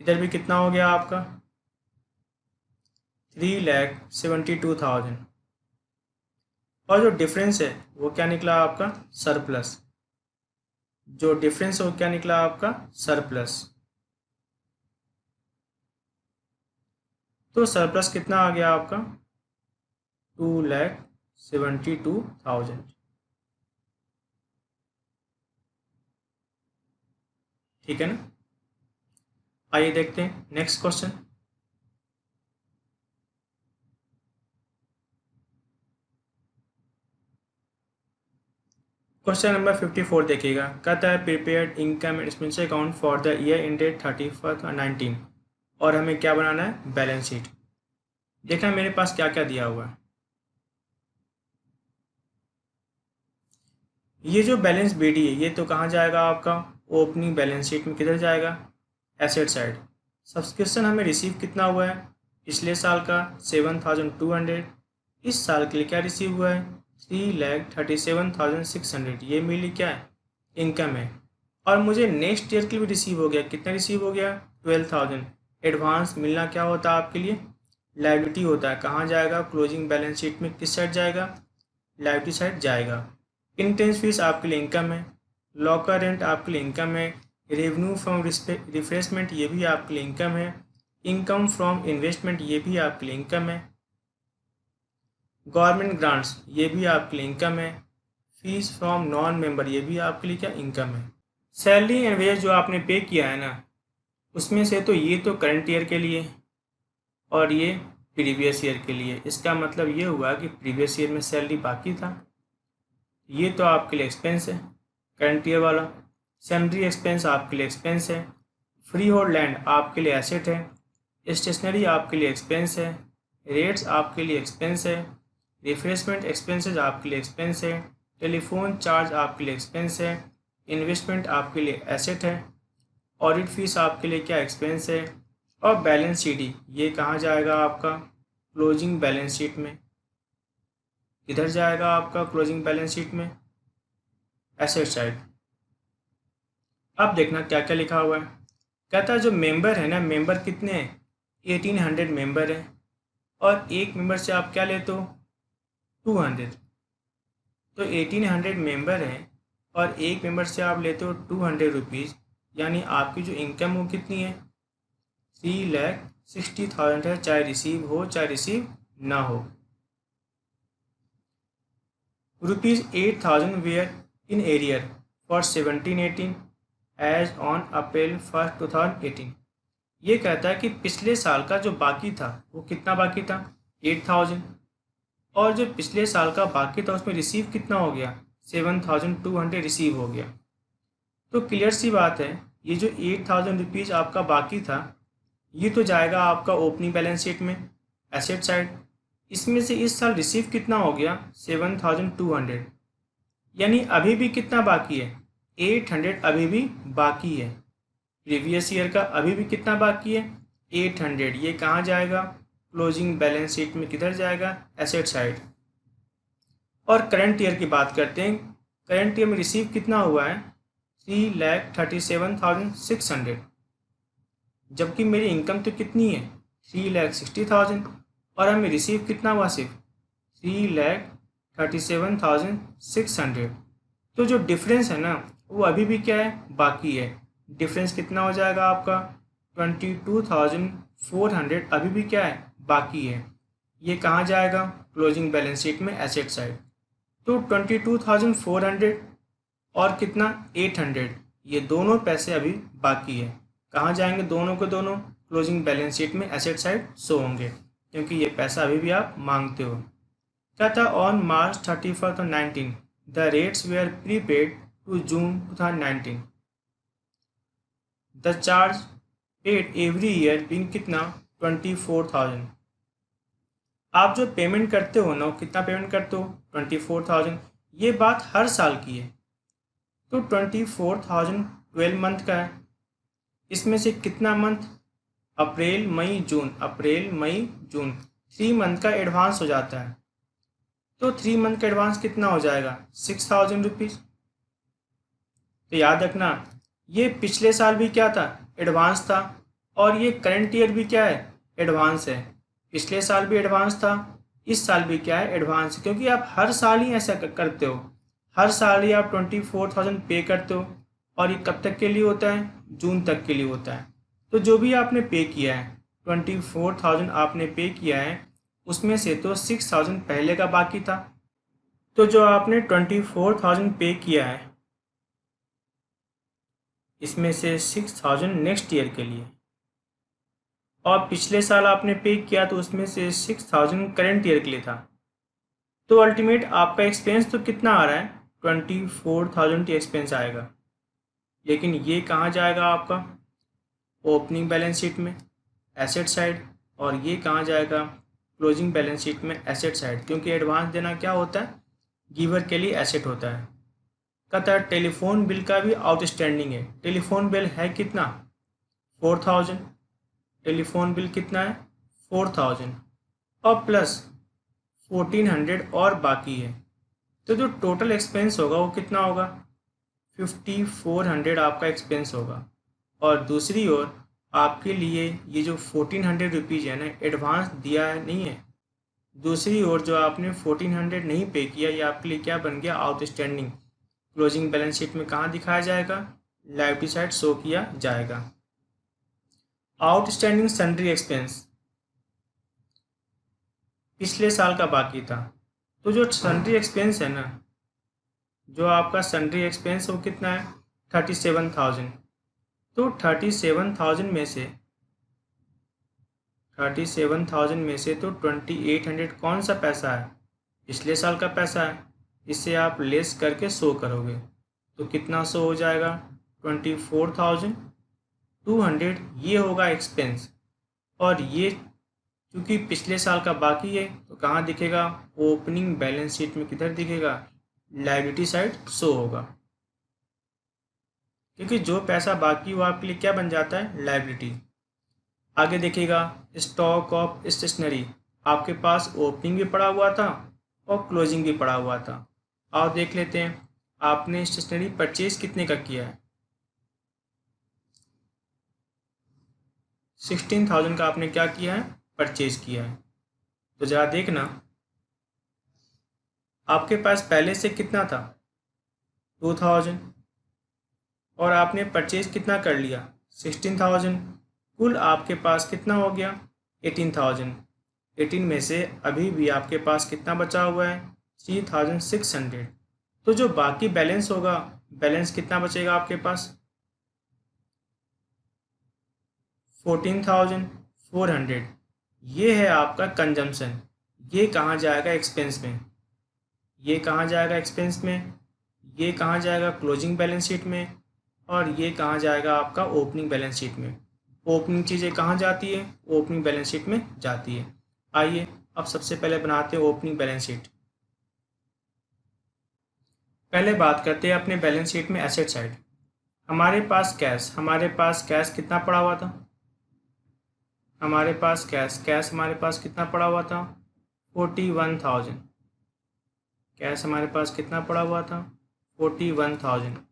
इधर भी कितना हो गया आपका 3,72,000, और जो डिफरेंस है वो क्या निकला आपका सरप्लस, जो डिफरेंस है वो क्या निकला आपका सरप्लस। तो सरप्लस कितना आ गया आपका 2,72,000, ठीक है ना। आइए देखते हैं नेक्स्ट क्वेश्चन। क्वेश्चन नंबर 54 देखिएगा, कहता है prepared income and expense account for the year ended 31/19, और हमें क्या बनाना है बैलेंस शीट। देखना मेरे पास क्या क्या दिया हुआ है। ये जो बैलेंस बीडी है ये तो कहाँ जाएगा आपका ओपनिंग बैलेंस शीट में, किधर जाएगा एसेट साइड। सब्सक्रिप्शन हमें रिसीव कितना हुआ है पिछले साल का 7,200, इस साल के लिए क्या रिसीव हुआ है 3,37,600, ये मेरी क्या है इनकम है। और मुझे नेक्स्ट ईयर के लिए भी रिसीव हो गया, कितना रिसीव हो गया 12,000। एडवांस मिलना क्या होता है आपके लिए लायबिलिटी होता है, कहाँ जाएगा क्लोजिंग बैलेंस शीट में, किस साइड जाएगा लायबिलिटी साइड जाएगा। इंटेंस फीस आपके लिए इनकम है, लॉकर रेंट आपके लिए इनकम है, रेवेन्यू फ्रॉम रिफ्रेशमेंट ये भी आपके लिए इनकम है, इनकम फ्रॉम इन्वेस्टमेंट ये भी आपके लिए इनकम है, गवर्नमेंट ग्रांट्स ये भी आपके लिए इनकम है, फीस फ्रॉम नॉन मेंबर ये भी आपके लिए क्या इनकम है। सैलरी एंड वेज जो आपने पे किया है ना, उसमें से तो ये तो करंट ईयर के लिए और ये प्रीवियस ईयर के लिए, इसका मतलब ये हुआ कि प्रीवियस ईयर में सैलरी बाकी था, ये तो आपके लिए एक्सपेंस है करंट ईयर वाला। सैलरी एक्सपेंस आपके लिए एक्सपेंस है, फ्री होल्ड लैंड आपके लिए एसेट है, स्टेशनरी आपके लिए एक्सपेंस है, रेट्स आपके लिए एक्सपेंस है, रिफ्रेशमेंट एक्सपेंसेस आपके लिए एक्सपेंस है, टेलीफोन चार्ज आपके लिए एक्सपेंस है, इन्वेस्टमेंट आपके लिए एसेट है, ऑडिट फीस आपके लिए क्या एक्सपेंस है, और बैलेंस शीट ये कहाँ जाएगा आपका क्लोजिंग बैलेंस शीट में, किधर जाएगा आपका क्लोजिंग बैलेंस शीट में, एसेट साइड। अब देखना क्या क्या लिखा हुआ है। कहता है जो मेंबर है ना, मेंबर कितने हैं, 1800 मेंबर है, और एक मेंबर से आप क्या लेते हो, 200। तो 1800 मेंबर है और एक मेंबर से आप लेते हो 200 रुपीज़, यानी आपकी जो इनकम वो कितनी है, 3,60,000 है, चाहे रिसीव हो चाहे रिसीव ना हो। ₹8,000 were in arrear for 17-18 as on April 1 2018। ये कहता है कि पिछले साल का जो बाकी था वो कितना बाकी था, 8,000, और जो पिछले साल का बाकी था उसमें रिसीव कितना हो गया, 7,200 रिसीव हो गया। तो क्लियर सी बात है, ये जो 8,000 रुपीज़ आपका बाकी था ये तो जाएगा आपका ओपनिंग बैलेंस शीट में, एसेट साइड। इसमें से इस साल रिसीव कितना हो गया, 7,200, यानी अभी भी कितना बाकी है, 800 अभी भी बाकी है। प्रीवियस ईयर का अभी भी कितना बाकी है, 800। ये कहाँ जाएगा, क्लोजिंग बैलेंस शीट में, किधर जाएगा, एसेट साइड। और करंट ईयर की बात करते हैं, करंट ईयर में रिसीव कितना हुआ है, 3,37,600, जबकि मेरी इनकम तो कितनी है, 3,60,000, और हमें रिसीव कितना हुआ, सिर्फ 3,37,600। तो जो डिफरेंस है ना वो अभी भी क्या है, बाकी है। डिफरेंस कितना हो जाएगा आपका, 22,400 अभी भी क्या है, बाकी है। ये कहाँ जाएगा, क्लोजिंग बैलेंस शीट में, एसेट साइड। तो 22,400 और कितना, 800, ये दोनों पैसे अभी बाकी है। कहाँ जाएंगे दोनों के दोनों, क्लोजिंग बैलेंस शीट में, एसेट साइड शो होंगे, क्योंकि ये पैसा अभी भी आप मांगते हो। क्या था, on March 31 2019 the rates were prepaid to June 2019, the charge paid every year बिन कितना, 24,000। आप जो पेमेंट करते हो ना, वो कितना पेमेंट करते हो, 24,000। ये बात हर साल की है। तो 24,000 12 मंथ का है, इसमें से कितना मंथ, अप्रैल मई जून, अप्रैल मई जून, 3 मंथ का एडवांस हो जाता है। तो 3 मंथ का एडवांस कितना हो जाएगा, 6,000 रुपीज़। तो याद रखना, ये पिछले साल भी क्या था, एडवांस था, और ये करंट ईयर भी क्या है, एडवांस है। पिछले साल भी एडवांस था, इस साल भी क्या है, एडवांस, क्योंकि आप हर साल ही ऐसा करते हो, हर साल ही आप 24,000 पे करते हो। और ये कब तक के लिए होता है, जून तक के लिए होता है। तो जो भी आपने पे किया है, 24,000 आपने पे किया है, उसमें से तो 6,000 पहले का बाकी था। तो जो आपने 24,000 पे किया है, इसमें से 6,000 नेक्स्ट ईयर के लिए, और पिछले साल आपने पे किया तो उसमें से 6,000 करंट ईयर के लिए था। तो अल्टीमेट आपका एक्सपेंस तो कितना आ रहा है, 24,000 एक्सपेंस आएगा। लेकिन ये कहाँ जाएगा आपका, ओपनिंग बैलेंस शीट में, एसेट साइड, और ये कहाँ जाएगा, क्लोजिंग बैलेंस शीट में, एसेट साइड। क्योंकि एडवांस देना क्या होता है, गिवर के लिए एसेट होता है। कहता है टेलीफोन बिल का भी आउटस्टैंडिंग है। टेलीफोन बिल है कितना, 4,000। टेलीफोन बिल कितना है, 4,000, और प्लस 1,400 और बाकी है। तो जो टोटल एक्सपेंस होगा वो कितना होगा, 5,400 आपका एक्सपेंस होगा। और दूसरी ओर आपके लिए ये जो 1,400 रुपीज़ है ना, एडवांस दिया है नहीं है। दूसरी ओर जो आपने 1,400 नहीं पे किया, ये आपके लिए क्या बन गया, आउटस्टैंडिंग। क्लोजिंग बैलेंस शीट में कहाँ दिखाया जाएगा, लायबिलिटी साइड शो किया जाएगा। आउटस्टैंडिंग सन्ड्री एक्सपेंस पिछले साल का बाकी था। तो जो सन्ड्री एक्सपेंस है ना, जो आपका सन्ड्री एक्सपेंस वो कितना है, 37,000। तो 37,000 में से 2800 कौन सा पैसा है, पिछले साल का पैसा है। इससे आप लेस करके शो करोगे तो कितना शो हो जाएगा, 24,200। ये होगा एक्सपेंस, और ये क्योंकि पिछले साल का बाकी है तो कहाँ दिखेगा, ओपनिंग बैलेंस शीट में, किधर दिखेगा, लायबिलिटी साइड शो होगा। क्योंकि जो पैसा बाकी वो आपके लिए क्या बन जाता है, लायबिलिटी। आगे देखिएगा, स्टॉक ऑफ स्टेशनरी, आपके पास ओपनिंग भी पड़ा हुआ था और क्लोजिंग भी पड़ा हुआ था। आओ देख लेते हैं आपने स्टेशनरी परचेज कितने का किया है। 16,000 का आपने क्या किया है, परचेज किया है। तो ज़रा देखना आपके पास पहले से कितना था, 2,000, और आपने परचेज कितना कर लिया, 16,000। कुल आपके पास कितना हो गया, 18,000। 18 में से अभी भी आपके पास कितना बचा हुआ है, 3,600। तो जो बाकी बैलेंस होगा, बैलेंस कितना बचेगा आपके पास, 14,400। ये है आपका कंजम्पशन। ये कहाँ जाएगा, एक्सपेंस में। ये कहाँ जाएगा, एक्सपेंस में। ये कहाँ जाएगा, क्लोजिंग बैलेंस शीट में। और ये कहाँ जाएगा, आपका ओपनिंग बैलेंस शीट में। ओपनिंग चीज़ें कहाँ जाती है, ओपनिंग बैलेंस शीट में जाती है। आइए अब सबसे पहले बनाते हैं ओपनिंग बैलेंस शीट। पहले बात करते हैं अपने बैलेंस शीट में एसेट साइड। हमारे पास कैश कितना पड़ा हुआ था, हमारे पास कैश हमारे पास कितना पड़ा हुआ था, 41,000। कैश हमारे पास कितना पड़ा हुआ था, 41,000।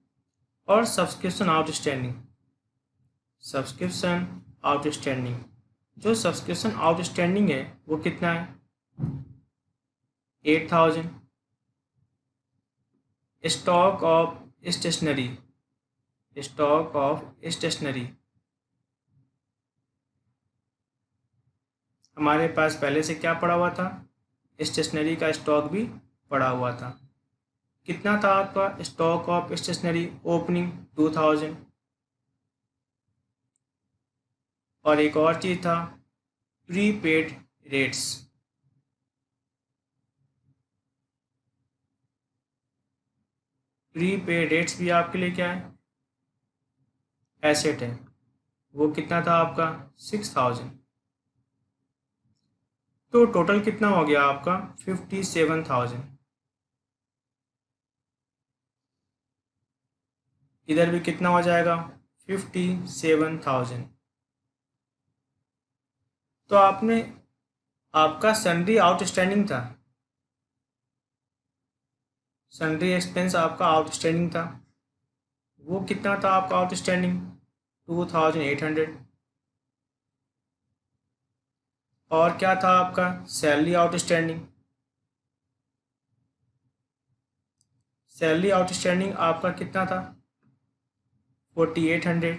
और सब्सक्रिप्शन आउटस्टैंडिंग, जो सब्सक्रिप्शन आउटस्टैंडिंग है वो कितना है, 8,000। Stock of stationery, stock of stationery हमारे पास पहले से क्या पड़ा हुआ था, स्टेशनरी का स्टॉक भी पड़ा हुआ था। कितना था आपका स्टॉक ऑफ स्टेशनरी ओपनिंग, 2,000। और एक और चीज़ था, प्रीपेड रेट्स। प्रीपेड रेट्स भी आपके लिए क्या है, एसेट है। वो कितना था आपका, 6,000। तो टोटल कितना हो गया आपका, 57,000। इधर भी कितना हो जाएगा, 57,000। तो आपने, आपका सन्ड्री आउटस्टैंडिंग था, सन्ड्री एक्सपेंस आपका आउटस्टैंडिंग था। वो कितना था आपका आउटस्टैंडिंग, 2,800। और क्या था आपका सैलरी आउटस्टैंडिंग, सैलरी आउटस्टैंडिंग आपका कितना था, 4,800।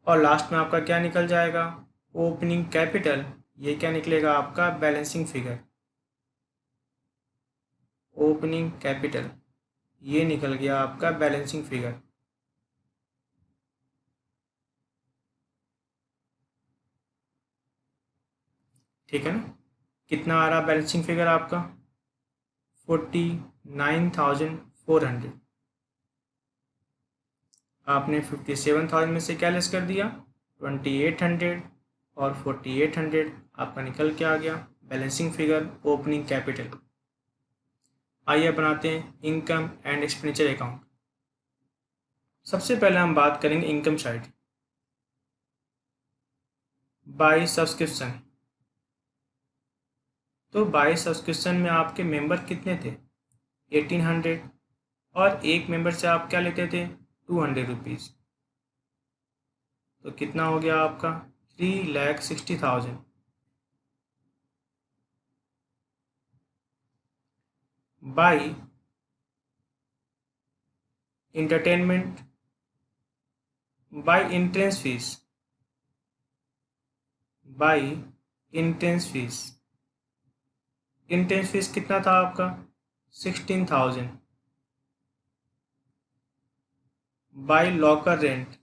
और लास्ट में आपका क्या निकल जाएगा, ओपनिंग कैपिटल। ये क्या निकलेगा आपका, बैलेंसिंग फिगर। ओपनिंग कैपिटल ये निकल गया आपका बैलेंसिंग फिगर। ठीक है ना। कितना आ रहा बैलेंसिंग फिगर आपका, 49,400। आपने 57,000 में से क्या लेस कर दिया, 2,800। और 4,800 आपका निकल के आ गया बैलेंसिंग फिगर, ओपनिंग कैपिटल। आइए बनाते हैं इनकम एंड एक्सपेंडिचर अकाउंट। सबसे पहले हम बात करेंगे इनकम साइड, बाय सब्सक्रिप्शन। तो बाय सब्सक्रिप्शन में आपके मेंबर कितने थे, 1,800। और एक मेंबर से आप क्या लेते थे, 200 रुपीज़। तो कितना हो गया आपका, 3,60,000। By entertainment, by entrance fees, by entrance fees. Entrance fees कितना था आपका, 16,000। By locker rent,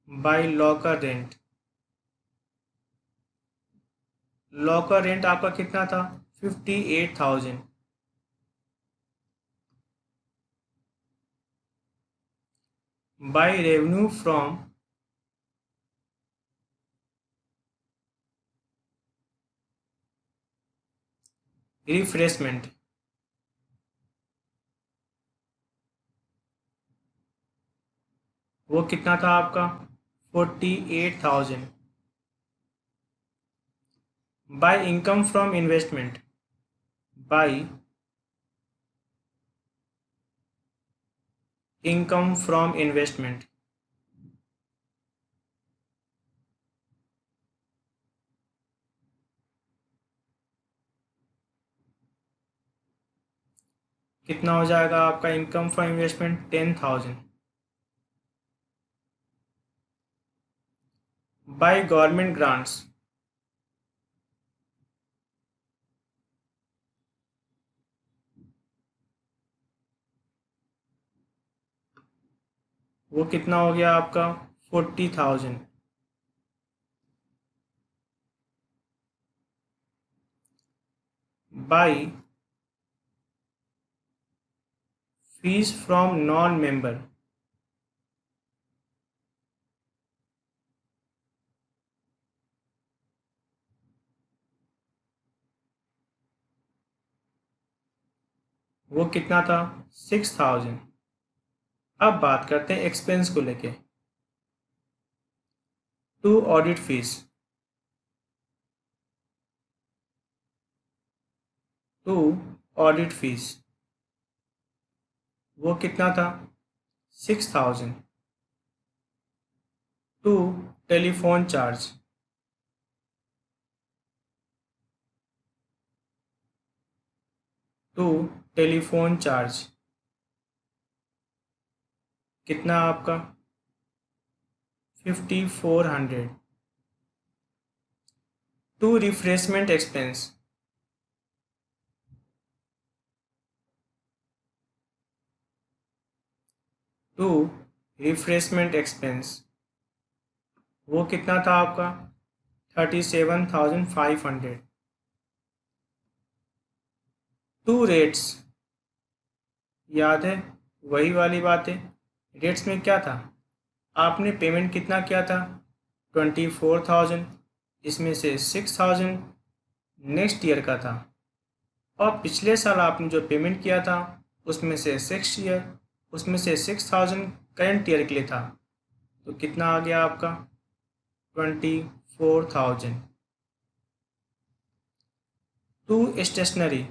by locker rent. Locker rent आपका कितना था, 58,000। बाई रेवेन्यू फ्रॉम रिफ्रेशमेंट, वो कितना था आपका, 48,000। By income from investment, by income from investment. कितना हो जाएगा आपका income from investment? 10,000। By government grants, वो कितना हो गया आपका? 40,000। By fees from non member, वो कितना था? 6,000। अब बात करते हैं एक्सपेंस को लेके। To audit fees, to audit fees, वो कितना था? 6,000। To telephone charge, to telephone charge कितना आपका? 5,400। To refreshment expense, to refreshment expense, वो कितना था आपका? 37,500। टू रेट्स, याद है वही वाली बातें। रेट्स में क्या था? आपने पेमेंट कितना किया था? 24,000, इसमें से 6,000 नेक्स्ट ईयर का था, और पिछले साल आपने जो पेमेंट किया था उसमें से 6 ईयर, उसमें से 6,000 करंट ईयर के लिए था। तो कितना आ गया आपका? 24,000। टू स्टेशनरी,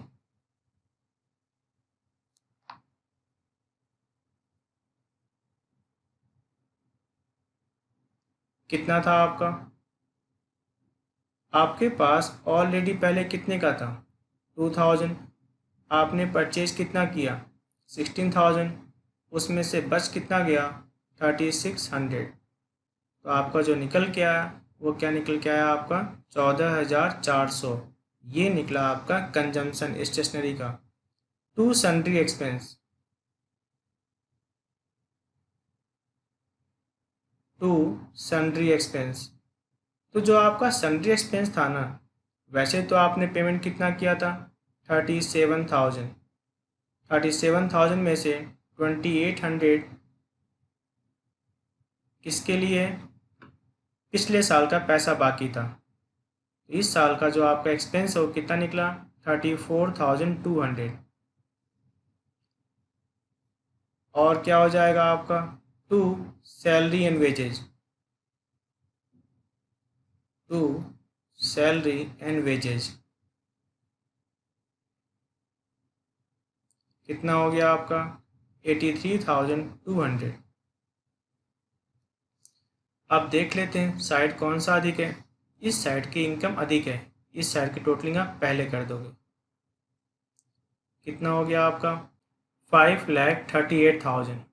कितना था आपका? आपके पास ऑलरेडी पहले कितने का था? 2,000। आपने परचेज कितना किया? 16,000। उसमें से बच कितना गया? 3,600। तो आपका जो निकल के आया वो क्या निकल के आया आपका? 14,400। ये निकला आपका कंजम्पशन स्टेशनरी का। To sundry expense, to sundry expense, तो जो आपका सन्ड्री एक्सपेंस था ना, वैसे तो आपने पेमेंट कितना किया था? 37,000। 37,000 में से 2,800 किसके लिए? पिछले साल का पैसा बाकी था। इस साल का जो आपका एक्सपेंस है वो कितना निकला? 34,200। और क्या हो जाएगा आपका? To salary and wages, to salary and wages कितना हो गया आपका? 83,200। अब देख लेते हैं साइड कौन सा अधिक है। इस साइड की इनकम अधिक है, इस साइड की टोटलिंग आप पहले कर दोगे। कितना हो गया आपका? 5,38,000।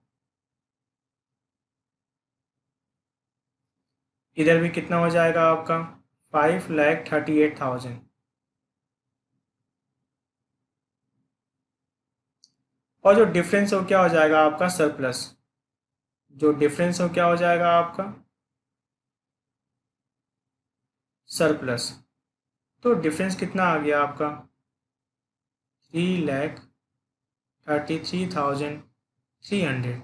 इधर भी कितना हो जाएगा आपका? 5,38,000। और जो डिफरेंस हो क्या हो जाएगा आपका? सरप्लस। जो डिफरेंस हो क्या हो जाएगा आपका? सरप्लस। तो डिफरेंस कितना आ गया आपका? 3,33,300।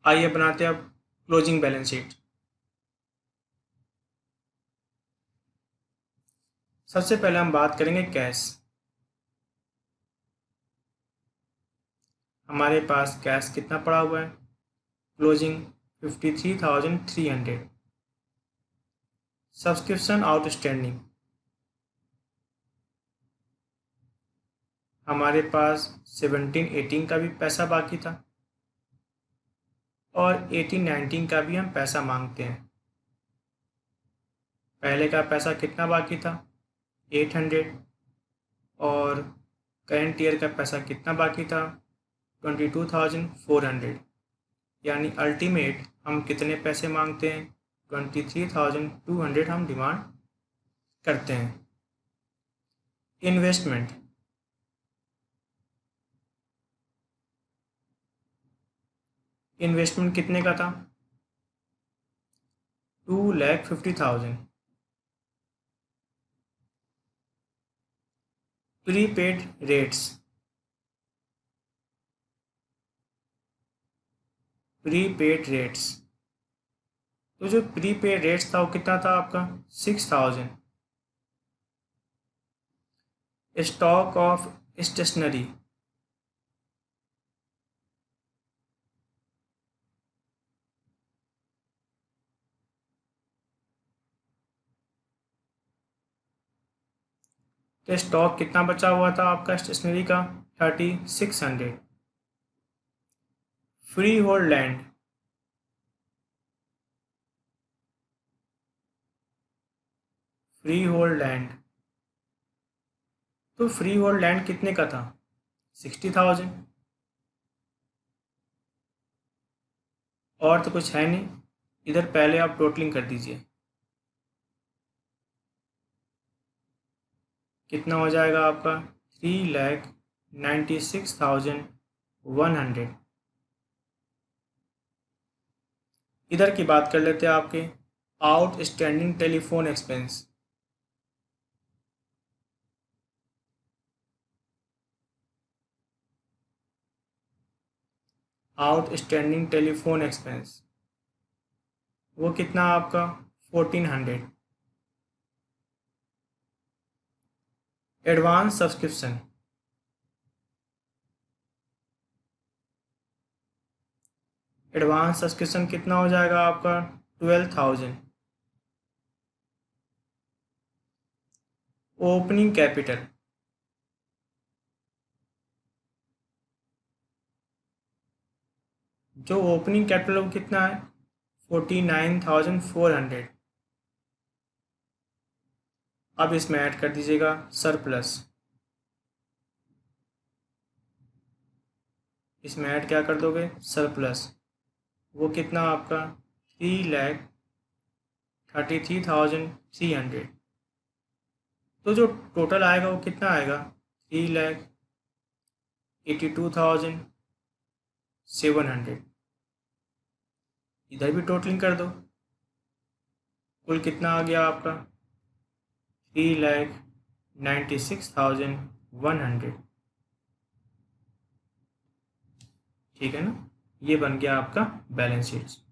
आइए बनाते हैं अब क्लोजिंग बैलेंस शीट। सबसे पहले हम बात करेंगे कैश। हमारे पास कैश कितना पड़ा हुआ है? क्लोजिंग 53,300। सब्सक्रिप्शन आउटस्टैंडिंग, हमारे पास 17-18 का भी पैसा बाकी था और 18-19 का भी हम पैसा मांगते हैं। पहले का पैसा कितना बाकी था 800 और करंट ईयर का पैसा कितना बाकी था 22,400, यानी अल्टीमेट हम कितने पैसे मांगते हैं 23,200 हम डिमांड करते हैं। इन्वेस्टमेंट, इन्वेस्टमेंट कितने का था 2,50,000। प्रीपेड रेट्स, प्रीपेड रेट्स, तो जो प्रीपेड रेट्स था वो कितना था आपका 6,000। स्टॉक ऑफ स्टेशनरी, तो स्टॉक कितना बचा हुआ था आपका स्टेशनरी का 3,600। Free hold land, free hold land, तो फ्री होल्ड लैंड कितने का था 60,000। और तो कुछ है नहीं, इधर पहले आप टोटलिंग कर दीजिए, कितना हो जाएगा आपका 3,96,100। इधर की बात कर लेते हैं आपके outstanding telephone expense. Outstanding telephone expense वो कितना आपका 1,400। एडवांस सब्सक्रिप्शन, एडवांस सब्सक्रिप्शन कितना हो जाएगा आपका 12,000। ओपनिंग कैपिटल, जो ओपनिंग कैपिटल वो कितना है 49,400। अब इसमें ऐड कर दीजिएगा सरप्लस, इसमें ऐड क्या कर दोगे सरप्लस, वो कितना आपका 3,33,300। तो जो टोटल आएगा वो कितना आएगा 3,82,700। इधर भी टोटलिंग कर दो, कुल कितना आ गया आपका 3,96,100। ठीक है ना, ये बन गया आपका बैलेंस शीट।